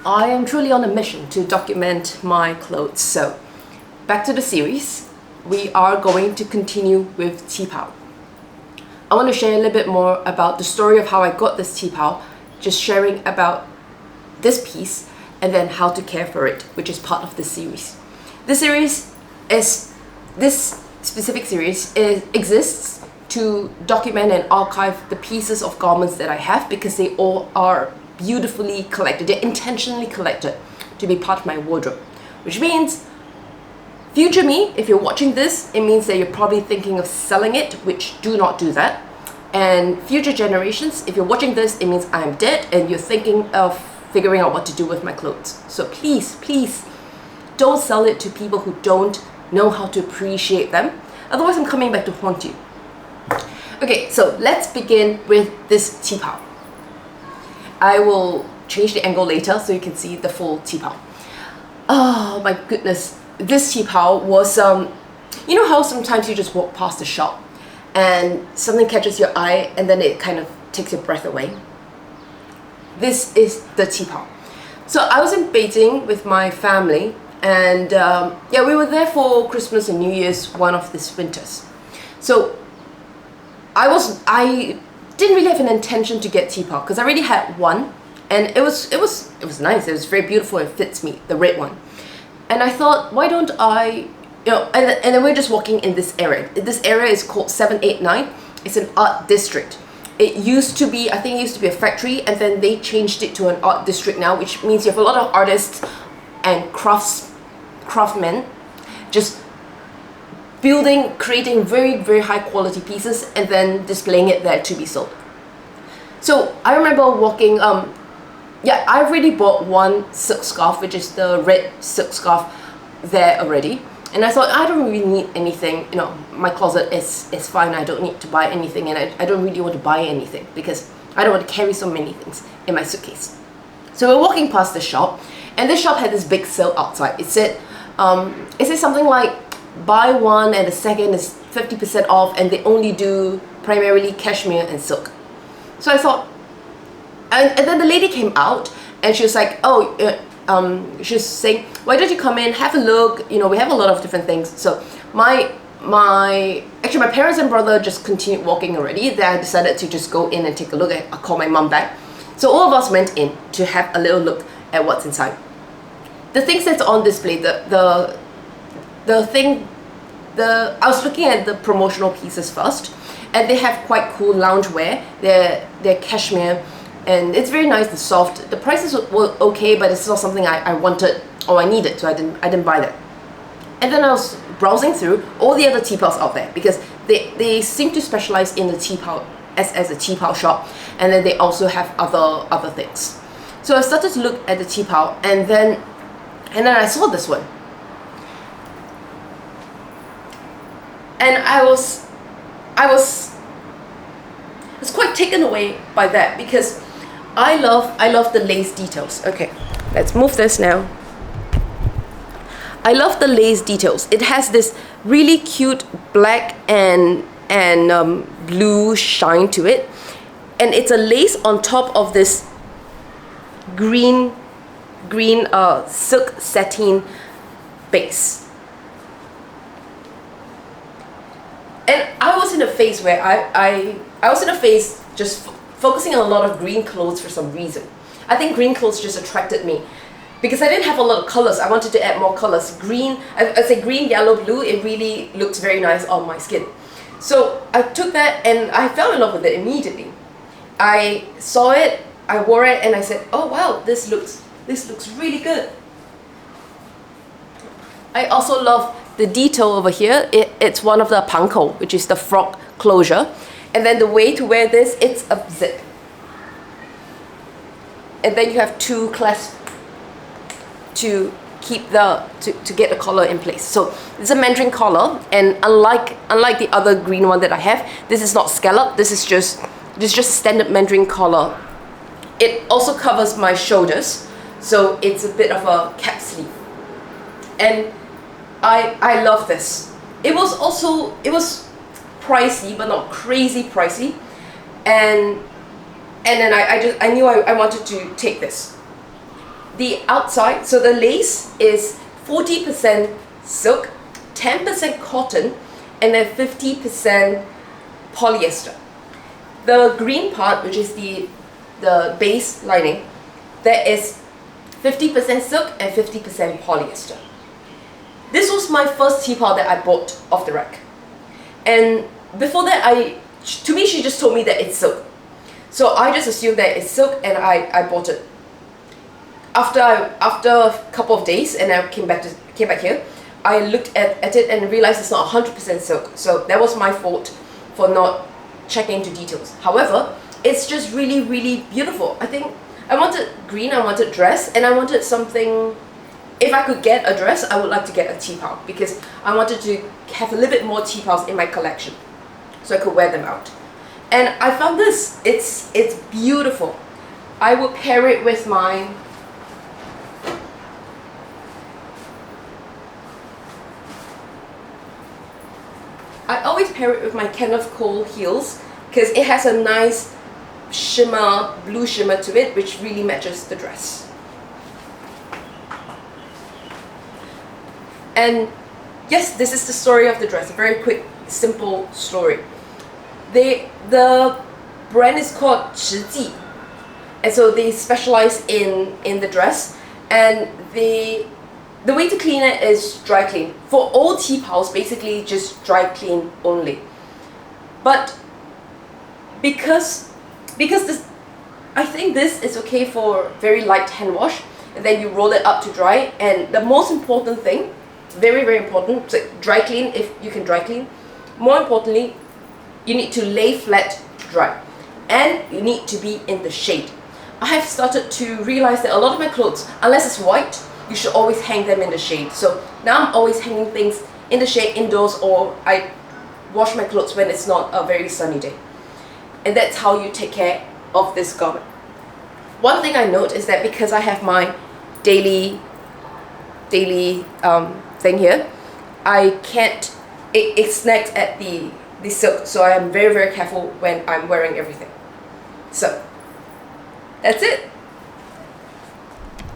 I am truly on a mission to document my clothes. So, back to the series. We are going to continue with qipao. I want to share a little bit more about the story of how I got this qipao, just sharing about this piece and then how to care for it, which is part of this series. This specific series exists to document and archive the pieces of garments that I have, because they all are beautifully collected. They're intentionally collected to be part of my wardrobe, which means future me, if you're watching this, it means that you're probably thinking of selling it, which do not do that. And future generations, if you're watching this, it means I'm dead and you're thinking of figuring out what to do with my clothes. So please, please don't sell it to people who don't know how to appreciate them. Otherwise, I'm coming back to haunt you. Okay, so let's begin with this qipao. I will change the angle later so you can see the full qipao. Oh my goodness, this qipao was, you know how sometimes you just walk past a shop and something catches your eye and then it kind of takes your breath away? This is the qipao. So I was in Beijing with my family, and yeah, we were there for Christmas and New Year's one of these winters. So I didn't really have an intention to get qipao because I already had one, and it was nice. It was very beautiful. It fits me, the red one. And I thought, why don't I, and then we're just walking in this area. This area is called 789. It's an art district. It used to be, I think it used to be a factory, and then they changed it to an art district now, which means you have a lot of artists and craftsmen just creating very, very high quality pieces and then displaying it there to be sold. So I remember walking, yeah, I already bought one silk scarf, which is the red silk scarf there already. And I thought, I don't really need anything, my closet is fine, I don't need to buy anything, and I don't really want to buy anything because I don't want to carry so many things in my suitcase. So we're walking past the shop, and this shop had this big sale outside. It said something like, buy one and the second is 50% off, and they only do primarily cashmere and silk. So I thought, and then the lady came out and she was like, oh, she was saying, why don't you come in, have a look, we have a lot of different things. So my parents and brother just continued walking already. Then I decided to just go in and take a look. I called my mom back. So all of us went in to have a little look at what's inside. The things that's on display, I was looking at the promotional pieces first, and they have quite cool loungewear. They're cashmere, and it's very nice and soft. The prices were okay, but it's not something I wanted or I needed, so I didn't buy that. And then I was browsing through all the other qipaos out there, because they seem to specialize in the qipao as a qipao shop, and then they also have other things. So I started to look at the qipao, and then I saw this one, and I was quite taken away by that, because I love the lace details. Okay, let's move this now. I love the lace details. It has this really cute black and blue shine to it, and it's a lace on top of this green silk satin base. And I was in a phase where I was in a phase just focusing on a lot of green clothes for some reason. I think green clothes just attracted me because I didn't have a lot of colors. I wanted to add more colors. Green, I'd say green, yellow, blue, it really looks very nice on my skin. So I took that and I fell in love with it immediately. I saw it, I wore it, and I said, oh wow, this looks really good. I also love the detail over here. It's one of the panko, which is the frog closure. And then the way to wear this, it's a zip. And then you have two clasps to keep to get the collar in place. So it's a mandarin collar, and unlike the other green one that I have, this is not scallop. This is just standard mandarin collar. It also covers my shoulders, so it's a bit of a cap sleeve. And I love this. It was pricey, but not crazy pricey, and then I knew I wanted to take this. the outside, so the lace is 40% silk, 10% cotton, and then 50% polyester. The green part, which is the base lining, that is 50% silk and 50% polyester. This was my first qipao that I bought off the rack. And before that, to me, she just told me that it's silk. So I just assumed that it's silk, and I bought it. After a couple of days, and I came back here, I looked at it and realized it's not 100% silk. So that was my fault for not checking into details. However, it's just really, really beautiful. I think I wanted green, I wanted dress, and I wanted something. If I could get a dress, I would like to get a qipao, because I wanted to have a little bit more qipaos in my collection, so I could wear them out. And I found this. It's beautiful. I would pair it with my Kenneth Cole heels, because it has a nice shimmer, blue shimmer to it, which really matches the dress. And yes, this is the story of the dress. A very quick, simple story. The brand is called qipao, and so they specialize in the dress. And the way to clean it is dry clean. For all qipaos, basically just dry clean only. But because this, I think this is okay for very light hand wash, and then you roll it up to dry. And the most important thing, very, very important, so dry clean if you can dry clean. More importantly, you need to lay flat to dry, and you need to be in the shade. I have started to realize that a lot of my clothes, unless it's white, you should always hang them in the shade. So now I'm always hanging things in the shade indoors, or I wash my clothes when it's not a very sunny day. And that's how you take care of this garment. One thing I note is that because I have my daily thing here, I can't, it snags at the silk, so I am very, very careful when I'm wearing everything. So that's it.